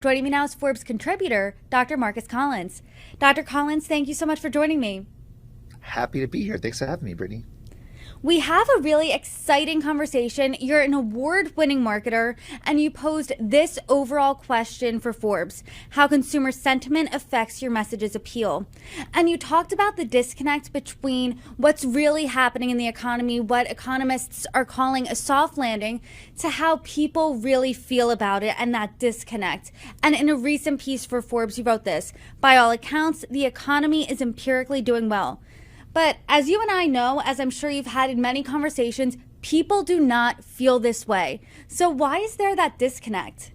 Joining me now is Forbes contributor, Dr. Marcus Collins. Dr. Collins, thank you so much for joining me. Happy to be here. Thanks for having me, Brittany. We have a really exciting conversation. You're an award-winning marketer, and you posed this overall question for Forbes: how consumer sentiment affects your message's appeal. And you talked about the disconnect between what's really happening in the economy, what economists are calling a soft landing, to how people really feel about it, and that disconnect. And in a recent piece for Forbes, you wrote this: by all accounts, the economy is empirically doing well. But as you and I know, as I'm sure you've had in many conversations, people do not feel this way. So why is there that disconnect?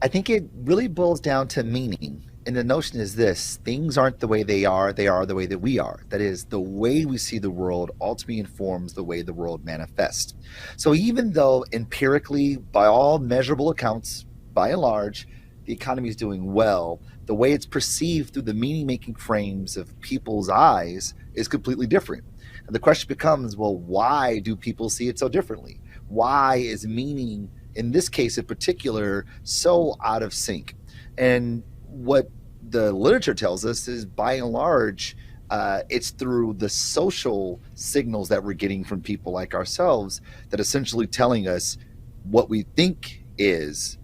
I think it really boils down to meaning. And the notion is this: things aren't the way they are the way that we are. That is, the way we see the world ultimately informs the way the world manifests. So even though empirically, by all measurable accounts, by and large, the economy is doing well, the way it's perceived through the meaning making frames of people's eyes is completely different. And the question becomes, well, why do people see it so differently? Why is meaning, in this case in particular, so out of sync? And what the literature tells us is, by and large, it's through the social signals that we're getting from people like ourselves that essentially telling us what we think is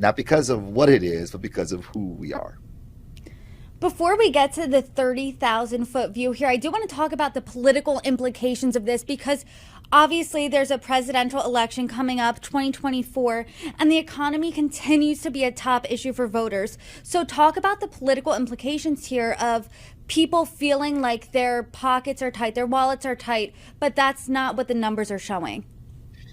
not because of what it is, but because of who we are. Before we get to the 30,000-foot view here, I do want to talk about the political implications of this, because obviously there's a presidential election coming up, 2024, and the economy continues to be a top issue for voters. So talk about the political implications here of people feeling like their pockets are tight, their wallets are tight, but that's not what the numbers are showing.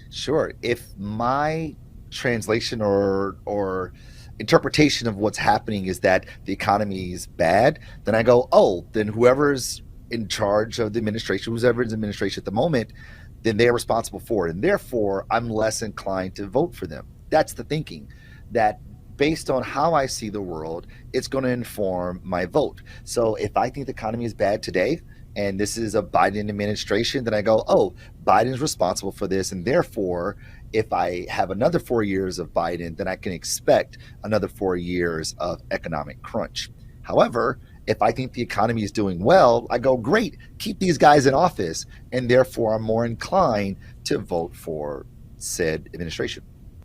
Sure. If my translation or interpretation of what's happening is that the economy is bad, then I go, oh, then whoever's in charge of the administration, whoever's in administration at the moment, then they're responsible for it. And therefore, I'm less inclined to vote for them. That's the thinking, that based on how I see the world, it's going to inform my vote. So if I think the economy is bad today, and this is a Biden administration, then I go, oh, Biden's responsible for this. And therefore, if I have another 4 years of Biden, then I can expect another 4 years of economic crunch. However, if I think the economy is doing well, I go, great, keep these guys in office. And therefore, I'm more inclined to vote for said administration.